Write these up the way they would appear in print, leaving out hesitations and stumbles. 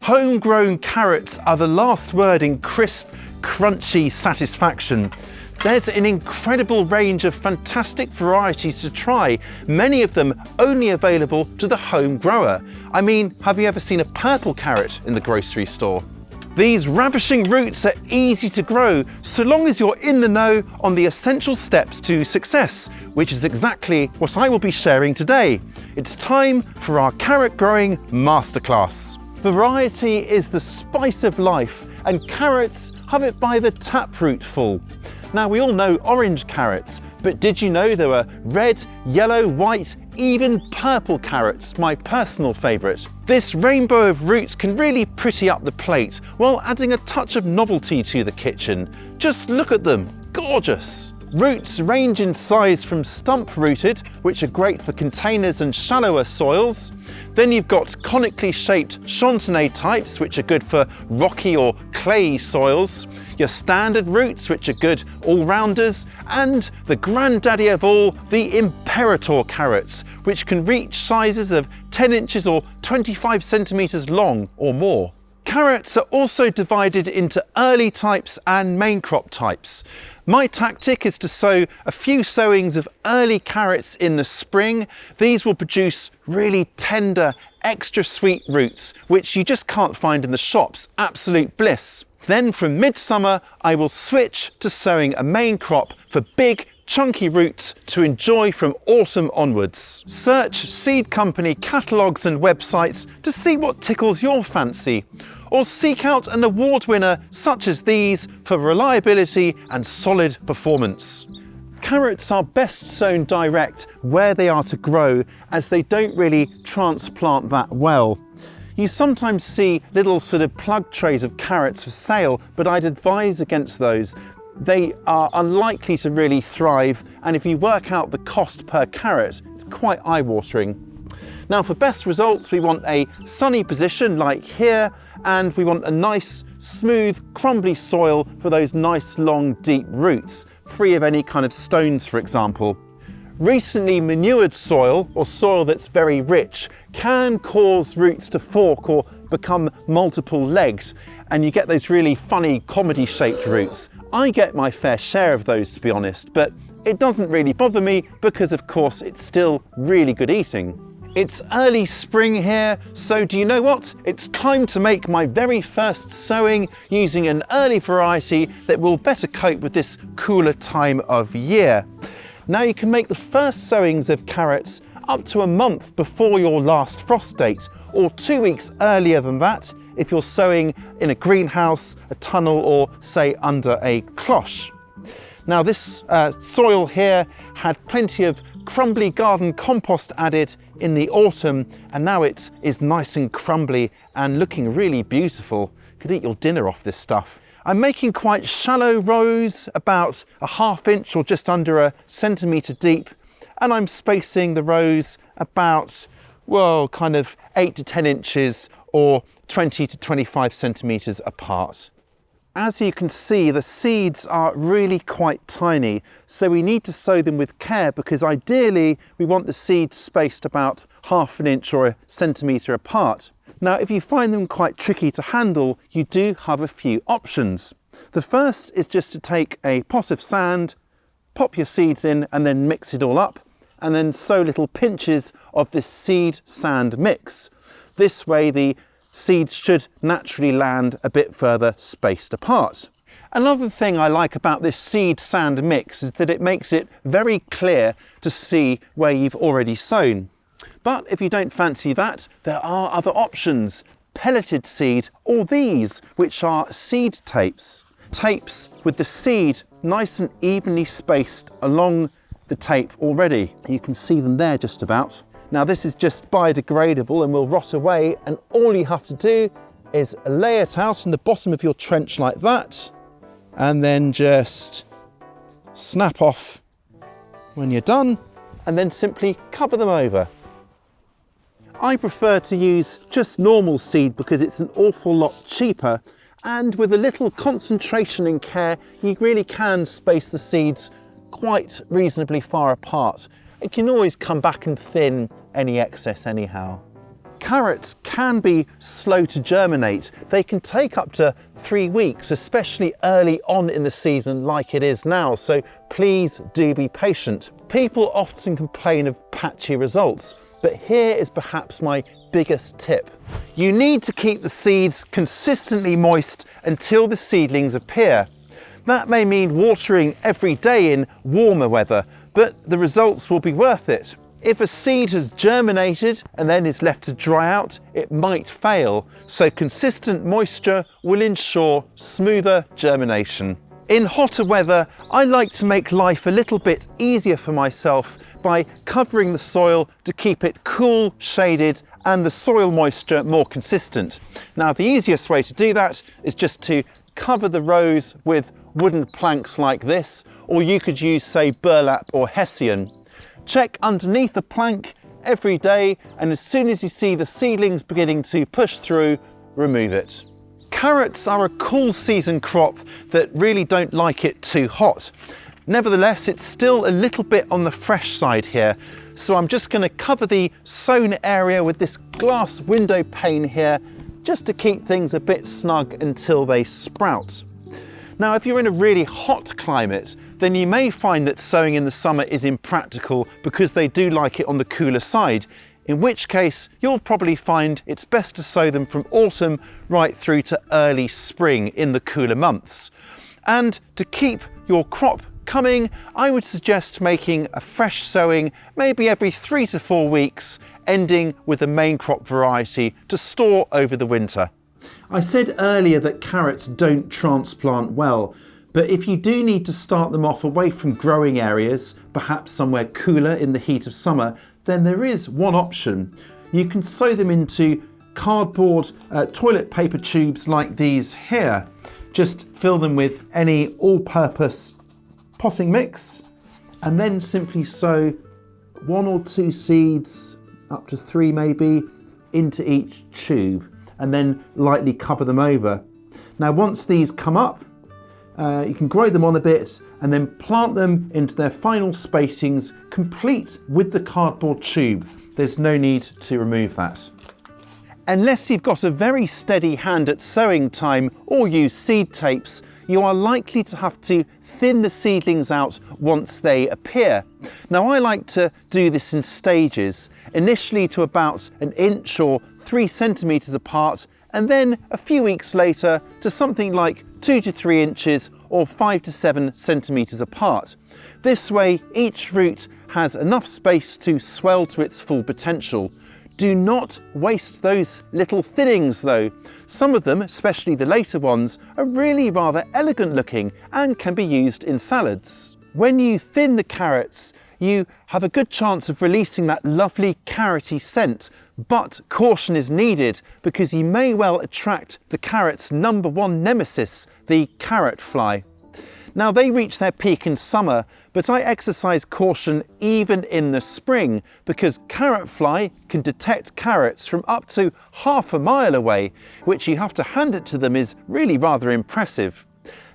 Homegrown carrots are the last word in crisp, crunchy satisfaction. There's an incredible range of fantastic varieties to try, many of them only available to the home grower. I mean, have you ever seen a purple carrot in the grocery store? These ravishing roots are easy to grow, so long as you're in the know on the essential steps to success, which is exactly what I will be sharing today. It's time for our Carrot Growing Masterclass. Variety is the spice of life, and carrots have it by the taproot full. Now, we all know orange carrots, but did you know there were red, yellow, white, even purple carrots, my personal favourite? This rainbow of roots can really pretty up the plate while adding a touch of novelty to the kitchen. Just look at them, gorgeous! Roots range in size from stump-rooted, which are great for containers and shallower soils. Then you've got conically shaped chantenay types, which are good for rocky or clayey soils. Your standard roots, which are good all-rounders. And the granddaddy of all, the imperator carrots, which can reach sizes of 10 inches or 25 centimetres long or more. Carrots are also divided into early types and main crop types. My tactic is to sow a few sowings of early carrots in the spring. These will produce really tender, extra sweet roots, which you just can't find in the shops. Absolute bliss. Then from midsummer, I will switch to sowing a main crop for big, chunky roots to enjoy from autumn onwards. Search seed company catalogues and websites to see what tickles your fancy, or seek out an award winner such as these for reliability and solid performance. Carrots are best sown direct where they are to grow, as they don't really transplant that well. You sometimes see little sort of plug trays of carrots for sale, but I'd advise against those. They are unlikely to really thrive, and if you work out the cost per carrot, it's quite eye-watering. Now, for best results, we want a sunny position like here, and we want a nice, smooth, crumbly soil for those nice, long, deep roots, free of any kind of stones, for example. Recently manured soil, or soil that's very rich, can cause roots to fork or become multiple-legged, and you get those really funny comedy-shaped roots. I get my fair share of those, to be honest, but it doesn't really bother me because, of course, it's still really good eating. It's early spring here, so do you know what? It's time to make my very first sowing using an early variety that will better cope with this cooler time of year. Now, you can make the first sowings of carrots up to a month before your last frost date, or 2 weeks earlier than that if you're sowing in a greenhouse, a tunnel, or say under a cloche. Now, this soil here had plenty of crumbly garden compost added in the autumn, and now it is nice and crumbly and looking really beautiful. You could eat your dinner off this stuff. I'm making quite shallow rows, about a ½ inch or just under a centimetre deep, and I'm spacing the rows about, well, kind of 8 to 10 inches or 20 to 25 centimetres apart. As you can see, the seeds are really quite tiny, so we need to sow them with care, because ideally we want the seeds spaced about ½ inch or a centimetre apart. Now, if you find them quite tricky to handle, you do have a few options. The first is just to take a pot of sand, pop your seeds in and then mix it all up, and then sow little pinches of this seed sand mix. This way the seeds should naturally land a bit further spaced apart. Another thing I like about this seed sand mix is that it makes it very clear to see where you've already sown. But if you don't fancy that, there are other options. Pelleted seed, or these, which are seed tapes. Tapes with the seed nice and evenly spaced along the tape already. You can see them there just about. Now, this is just biodegradable and will rot away, and all you have to do is lay it out in the bottom of your trench like that, and then just snap off when you're done, and then simply cover them over. I prefer to use just normal seed because it's an awful lot cheaper, and with a little concentration and care, you really can space the seeds quite reasonably far apart. It can always come back and thin any excess anyhow. carrots can be slow to germinate. They can take up to 3 weeks, especially early on in the season like it is now, so please do be patient. People often complain of patchy results, but here is perhaps my biggest tip. You need to keep the seeds consistently moist until the seedlings appear. That may mean watering every day in warmer weather, but the results will be worth it. If a seed has germinated and then is left to dry out, it might fail, so consistent moisture will ensure smoother germination. In hotter weather, I like to make life a little bit easier for myself by covering the soil to keep it cool, shaded, and the soil moisture more consistent. Now, the easiest way to do that is just to cover the rows with wooden planks like this, or you could use, say, burlap or hessian. Check underneath the plank every day, and as soon as you see the seedlings beginning to push through, remove it. Carrots are a cool season crop that really don't like it too hot. Nevertheless, it's still a little bit on the fresh side here, so I'm just going to cover the sown area with this glass window pane here, just to keep things a bit snug until they sprout. Now, if you're in a really hot climate, then you may find that sowing in the summer is impractical because they do like it on the cooler side, in which case you'll probably find it's best to sow them from autumn right through to early spring in the cooler months. And to keep your crop coming, I would suggest making a fresh sowing maybe every 3 to 4 weeks, ending with a main crop variety to store over the winter. I said earlier that carrots don't transplant well, but if you do need to start them off away from growing areas, perhaps somewhere cooler in the heat of summer, then there is one option. You can sow them into cardboard toilet paper tubes like these here. Just fill them with any all-purpose potting mix and then simply sow 1 or 2 seeds, up to 3 maybe, into each tube, and then lightly cover them over. Now, once these come up, you can grow them on a bit and then plant them into their final spacings, complete with the cardboard tube. There's no need to remove that. Unless you've got a very steady hand at sowing time or use seed tapes, you are likely to have to thin the seedlings out once they appear. Now, I like to do this in stages, initially to about 1 inch or 3 centimetres apart, and then a few weeks later to something like 2 to 3 inches or 5 to 7 centimetres apart. This way, each root has enough space to swell to its full potential. Do not waste those little thinnings though. Some of them, especially the later ones, are really rather elegant looking and can be used in salads. When you thin the carrots, you have a good chance of releasing that lovely carroty scent, but caution is needed because you may well attract the carrot's #1 nemesis, the carrot fly. Now, they reach their peak in summer, but I exercise caution even in the spring because carrot fly can detect carrots from up to half a mile away, which, you have to hand it to them, is really rather impressive.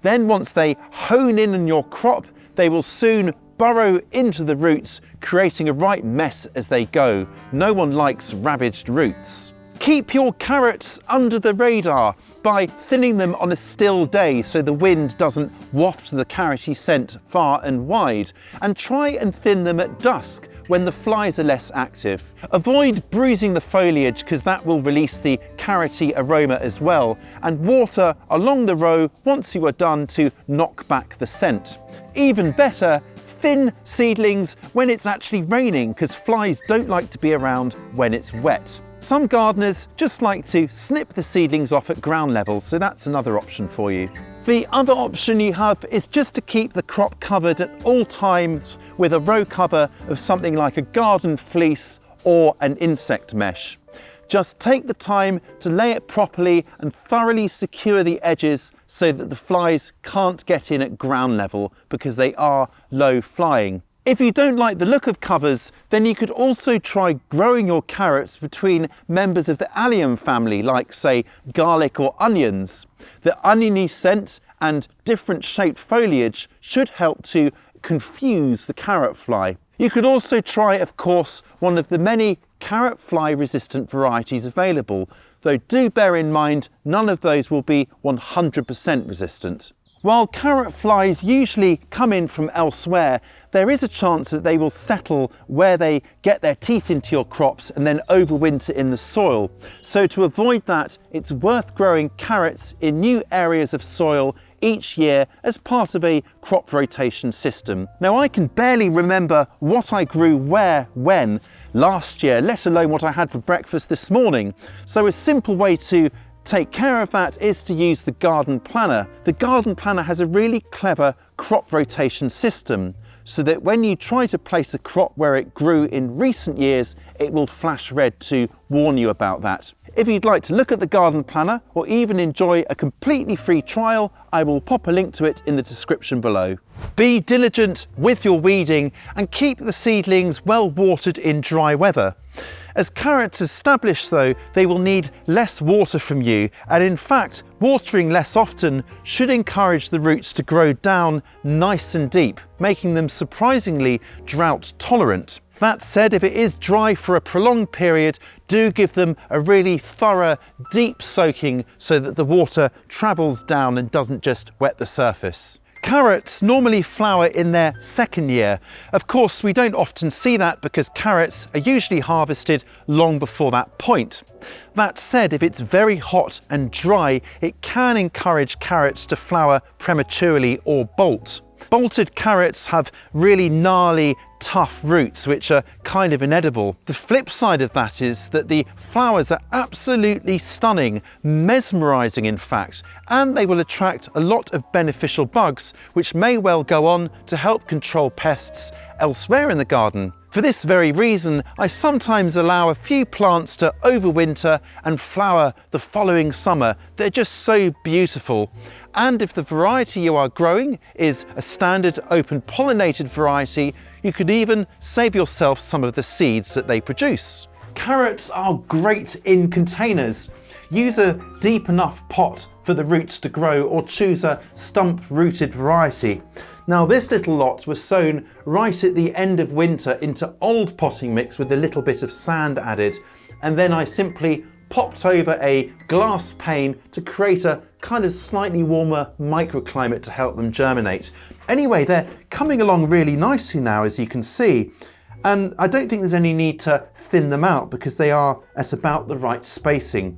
Then once they hone in on your crop, they will soon burrow into the roots, creating a right mess as they go. No one likes ravaged roots. Keep your carrots under the radar by thinning them on a still day so the wind doesn't waft the carroty scent far and wide, and try and thin them at dusk when the flies are less active. Avoid bruising the foliage because that will release the carroty aroma as well, and water along the row once you are done to knock back the scent. Even better, thin seedlings when it's actually raining because flies don't like to be around when it's wet. Some gardeners just like to snip the seedlings off at ground level, so that's another option for you. The other option you have is just to keep the crop covered at all times with a row cover of something like a garden fleece or an insect mesh. Just take the time to lay it properly and thoroughly secure the edges so that the flies can't get in at ground level because they are low flying. If you don't like the look of covers, then you could also try growing your carrots between members of the allium family, like, say, garlic or onions. The oniony scent and different shaped foliage should help to confuse the carrot fly. You could also try, of course, one of the many carrot fly resistant varieties available, though do bear in mind none of those will be 100% resistant. While carrot flies usually come in from elsewhere, there is a chance that they will settle where they get their teeth into your crops and then overwinter in the soil. So to avoid that, it's worth growing carrots in new areas of soil each year as part of a crop rotation system. Now, I can barely remember what I grew where when last year, let alone what I had for breakfast this morning. So a simple way to take care of that is to use the garden planner. The garden planner has a really clever crop rotation system so that when you try to place a crop where it grew in recent years, it will flash red to warn you about that. If you'd like to look at the garden planner or even enjoy a completely free trial, I will pop a link to it in the description below. Be diligent with your weeding and keep the seedlings well watered in dry weather. As carrots establish though, they will need less water from you, and in fact, watering less often should encourage the roots to grow down nice and deep, making them surprisingly drought tolerant. That said, if it is dry for a prolonged period, do give them a really thorough, deep soaking so that the water travels down and doesn't just wet the surface. Carrots normally flower in their second year. Of course, we don't often see that because carrots are usually harvested long before that point. That said, if it's very hot and dry, it can encourage carrots to flower prematurely or bolt. Bolted carrots have really gnarly, tough roots which are kind of inedible. The flip side of that is that the flowers are absolutely stunning, mesmerizing in fact, and they will attract a lot of beneficial bugs which may well go on to help control pests elsewhere in the garden. For this very reason, I sometimes allow a few plants to overwinter and flower the following summer. They're just so beautiful. And if the variety you are growing is a standard open pollinated variety, you could even save yourself some of the seeds that they produce. Carrots are great in containers. Use a deep enough pot for the roots to grow or choose a stump-rooted variety. Now this little lot was sown right at the end of winter into old potting mix with a little bit of sand added, and then I simply popped over a glass pane to create a kind of slightly warmer microclimate to help them germinate. Anyway, they're coming along really nicely now, as you can see, and I don't think there's any need to thin them out because they are at about the right spacing.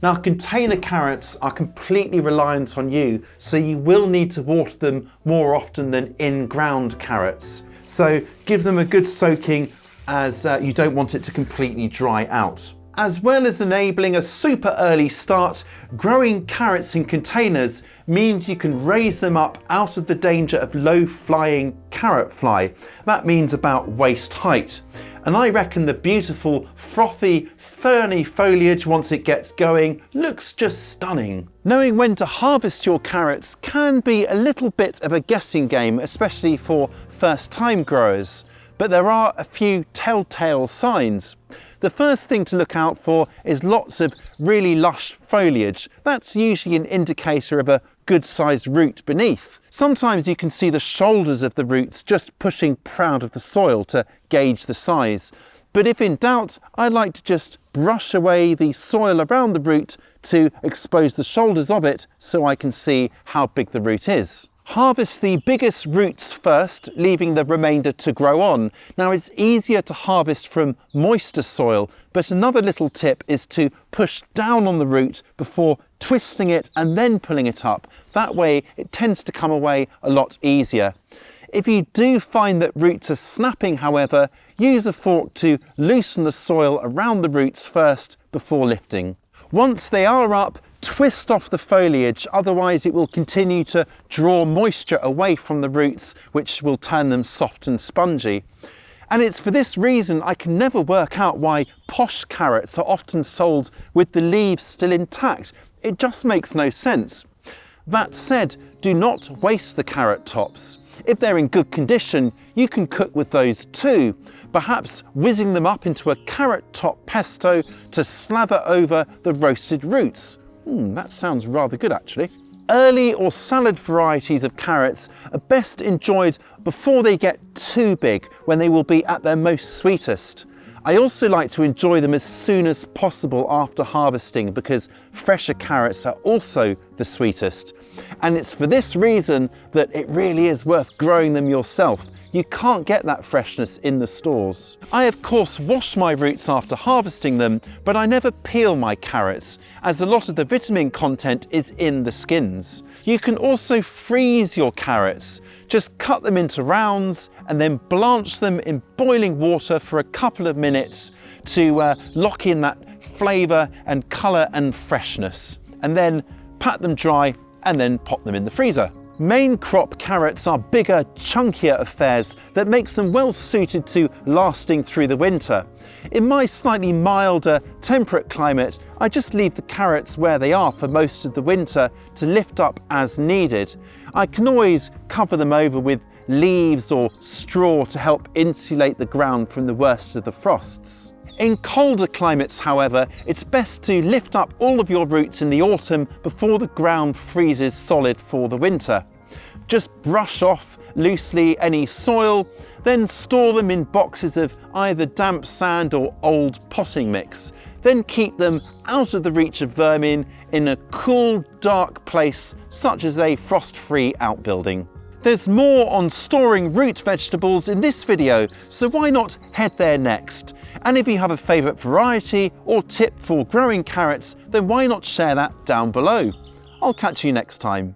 Now, container carrots are completely reliant on you, so you will need to water them more often than in-ground carrots. So give them a good soaking, as you don't want it to completely dry out. As well as enabling a super early start, growing carrots in containers means you can raise them up out of the danger of low-flying carrot fly. That means about waist height. And I reckon the beautiful, frothy, ferny foliage once it gets going looks just stunning. Knowing when to harvest your carrots can be a little bit of a guessing game, especially for first-time growers. But there are a few telltale signs. The first thing to look out for is lots of really lush foliage. That's usually an indicator of a good-sized root beneath. Sometimes you can see the shoulders of the roots just pushing proud of the soil to gauge the size. But if in doubt, I like to just brush away the soil around the root to expose the shoulders of it so I can see how big the root is. Harvest the biggest roots first, leaving the remainder to grow on. Now, it's easier to harvest from moister soil, but another little tip is to push down on the root before twisting it and then pulling it up. That way it tends to come away a lot easier. If you do find that roots are snapping, however, use a fork to loosen the soil around the roots first before lifting. Once they are up, twist off the foliage, otherwise it will continue to draw moisture away from the roots, which will turn them soft and spongy. And it's for this reason I can never work out why posh carrots are often sold with the leaves still intact. It just makes no sense. That said, do not waste the carrot tops. If they're in good condition, you can cook with those too, perhaps whizzing them up into a carrot top pesto to slather over the roasted roots. That sounds rather good actually. Early or salad varieties of carrots are best enjoyed before they get too big, when they will be at their most sweetest. I also like to enjoy them as soon as possible after harvesting, because fresher carrots are also the sweetest. And it's for this reason that it really is worth growing them yourself. You can't get that freshness in the stores. I of course wash my roots after harvesting them, but I never peel my carrots, as a lot of the vitamin content is in the skins. You can also freeze your carrots. Just cut them into rounds and then blanch them in boiling water for a couple of minutes to lock in that flavour and colour and freshness. And then pat them dry and then pop them in the freezer. Main crop carrots are bigger, chunkier affairs that makes them well suited to lasting through the winter. In my slightly milder, temperate climate, I just leave the carrots where they are for most of the winter to lift up as needed. I can always cover them over with leaves or straw to help insulate the ground from the worst of the frosts. In colder climates, however, it's best to lift up all of your roots in the autumn before the ground freezes solid for the winter. Just brush off loosely any soil, then store them in boxes of either damp sand or old potting mix. Then keep them out of the reach of vermin in a cool, dark place such as a frost-free outbuilding. There's more on storing root vegetables in this video, so why not head there next? And if you have a favourite variety or tip for growing carrots, then why not share that down below? I'll catch you next time.